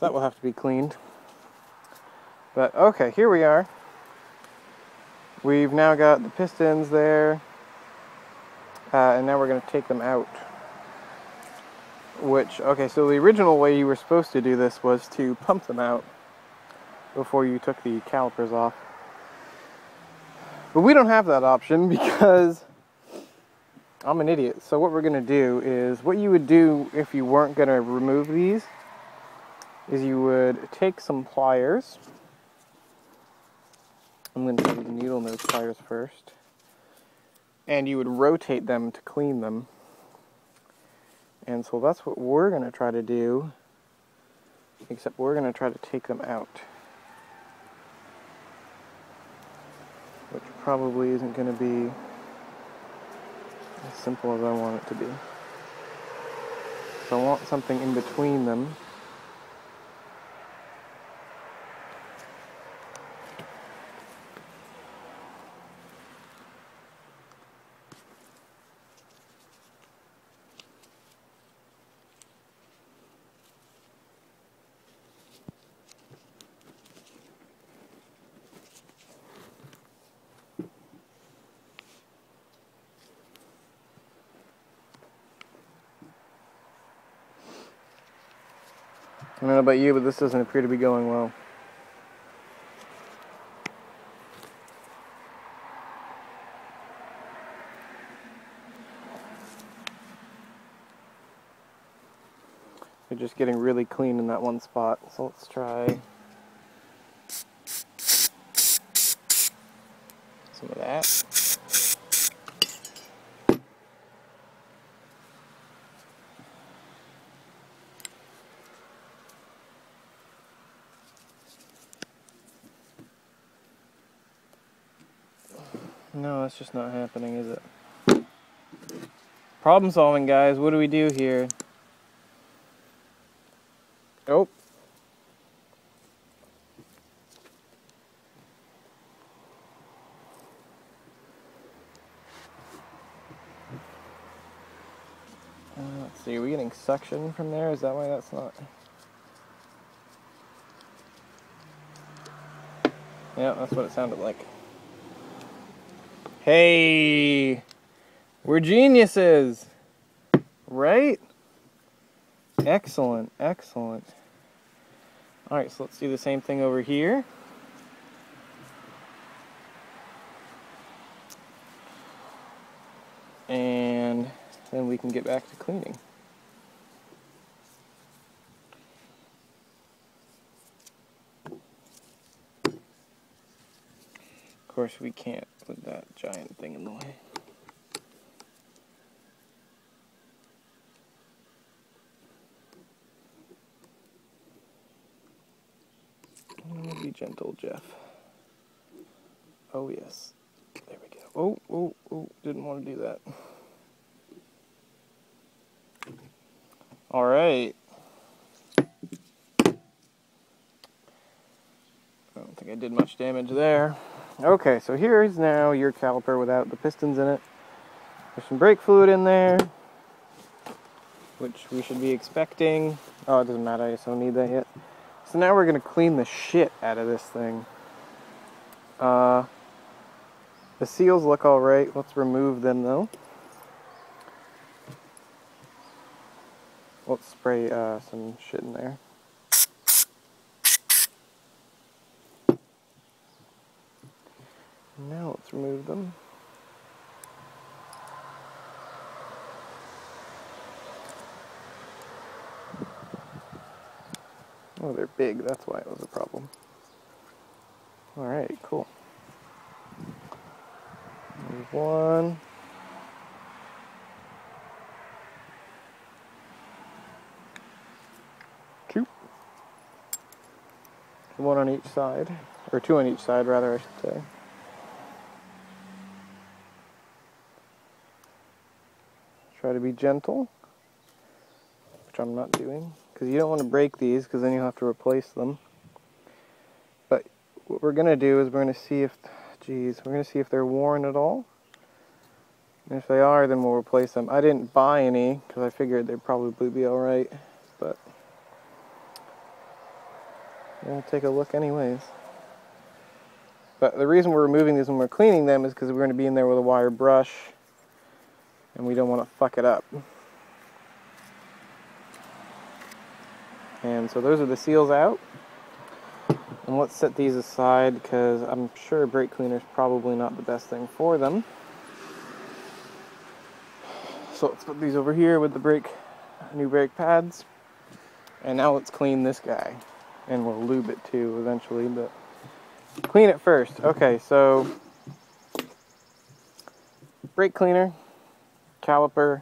So that will have to be cleaned. But okay, here we are. We've now got the pistons there, and now we're going to take them out. Okay, so the original way you were supposed to do this was to pump them out before you took the calipers off. But we don't have that option because I'm an idiot. So what we're going to do is, what you would do if you weren't going to remove these, is you would take some pliers. I'm going to take the needle nose pliers first. And you would rotate them to clean them. And so that's what we're going to try to do, except we're going to try to take them out. Which probably isn't going to be as simple as I want it to be. So I want something in between them. I don't know about you, but this doesn't appear to be going well. They're just getting really clean in that one spot. So let's try some of that. No, that's just not happening, is it? Problem solving, guys. What do we do here? Oh. Let's see, are we getting suction from there? Is that why that's not? Yeah, that's what it sounded like. Hey! We're geniuses! Right? Excellent, excellent. Alright, so let's do the same thing over here. And then we can get back to cleaning. Of course, we can't put that giant thing in the way. Be gentle, Jeff. Oh, yes. There we go. Oh, didn't want to do that. All right. I don't think I did much damage there. Okay, so here is now your caliper without the pistons in it. There's some brake fluid in there, which we should be expecting. Oh, it doesn't matter, I just don't need that yet. So now we're going to clean the shit out of this thing. The seals look alright. Let's remove them though. Let's spray some shit in there. Now let's remove them. Oh, they're big. That's why it was a problem. Alright, cool. There's one. Two. One on each side. Or two on each side, rather, I should say. Try to be gentle, which I'm not doing, because you don't want to break these, because then you'll have to replace them. But what we're going to do is we're going to see if, we're going to see if they're worn at all. And if they are, then we'll replace them. I didn't buy any, because I figured they'd probably be alright, but we'll take a look anyways. But the reason we're removing these when we're cleaning them is because we're going to be in there with a wire brush, and we don't want to fuck it up. And so those are the seals out. And let's set these aside because I'm sure brake cleaner is probably not the best thing for them. So let's put these over here with the new brake pads. And now let's clean this guy. And we'll lube it too eventually, but clean it first. Okay, so brake cleaner, caliper,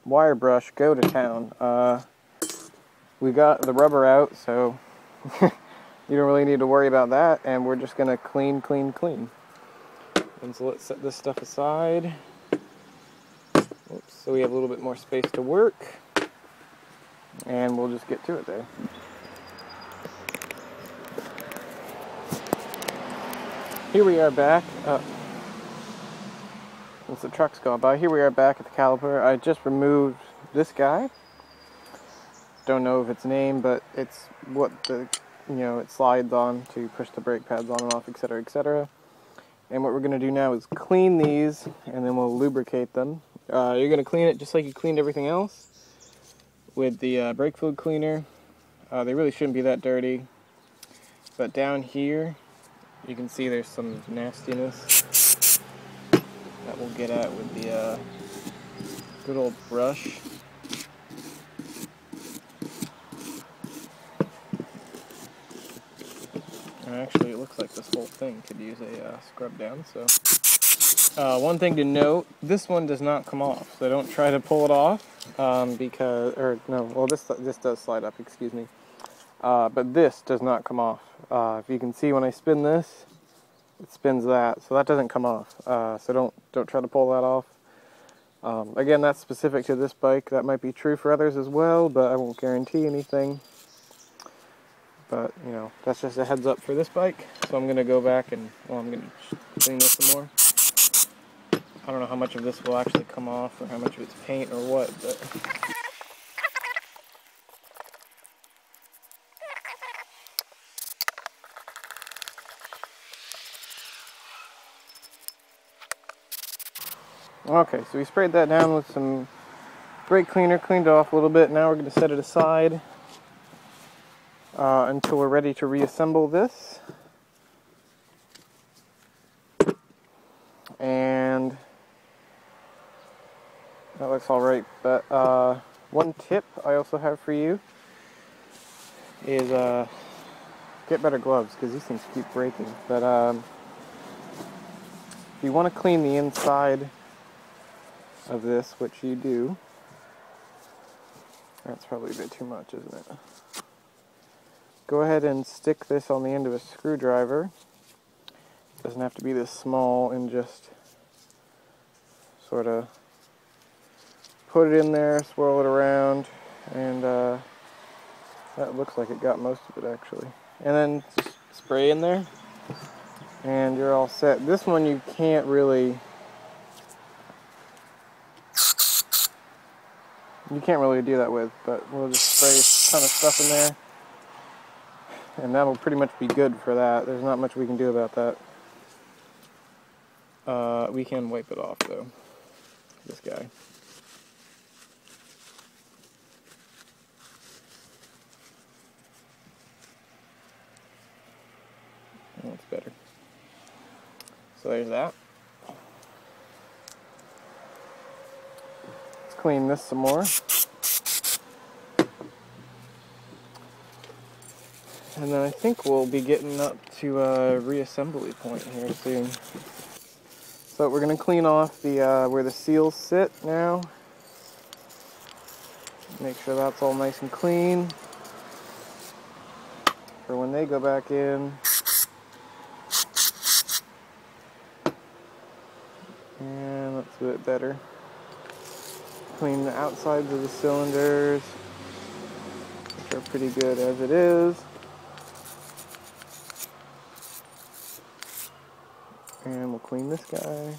wire brush, go to town. We got the rubber out, so you don't really need to worry about that, and we're just gonna clean. And so let's set this stuff aside. Oops, so we have a little bit more space to work, and we'll just get to it there. Here we are back. Once the truck's gone by, here we are back at the caliper. I just removed this guy. Don't know if it's named, but it's what it slides on to push the brake pads on and off, etc., etc. And what we're going to do now is clean these, and then we'll lubricate them. You're going to clean it just like you cleaned everything else with the brake fluid cleaner. They really shouldn't be that dirty, but down here you can see there's some nastiness that we'll get at with the good old brush. Actually, it looks like this whole thing could use a scrub down. So, one thing to note: this one does not come off. So don't try to pull it off this does slide up. Excuse me, but this does not come off. If you can see when I spin this, it spins that, so that doesn't come off. So don't try to pull that off. Again, that's specific to this bike. That might be true for others as well, but I won't guarantee anything. But, that's just a heads up for this bike. So I'm going to go back and, I'm going to clean this some more. I don't know how much of this will actually come off or how much of it's paint or what, but... Okay, so we sprayed that down with some brake cleaner, cleaned it off a little bit. Now we're going to set it aside until we're ready to reassemble this. And that looks alright, but one tip I also have for you is get better gloves, because these things keep breaking. But if you want to clean the inside of this, which you do, that's probably a bit too much, isn't it? Go ahead and stick this on the end of a screwdriver. It doesn't have to be this small, and just sort of put it in there, swirl it around, and that looks like it got most of it actually. And then just spray in there, and you're all set. This one you can't really do that with, but we'll just spray a ton of stuff in there, and that'll pretty much be good for that. There's not much we can do about that. We can wipe it off though, this guy. That's better. So there's that. Let's clean this some more. And then I think we'll be getting up to a reassembly point here soon. So we're going to clean off the where the seals sit now. Make sure that's all nice and clean for when they go back in. And let's do it better. Clean the outsides of the cylinders, which are pretty good as it is. And we'll clean this guy.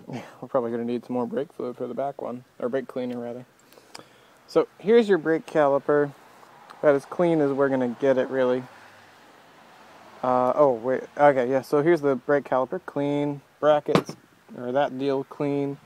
We're probably going to need some more brake fluid for the back one, or brake cleaner rather. So here's your brake caliper. About as clean as we're going to get it, really. Oh wait, okay, yeah, so here's the brake caliper, clean. Brackets, or that deal, clean.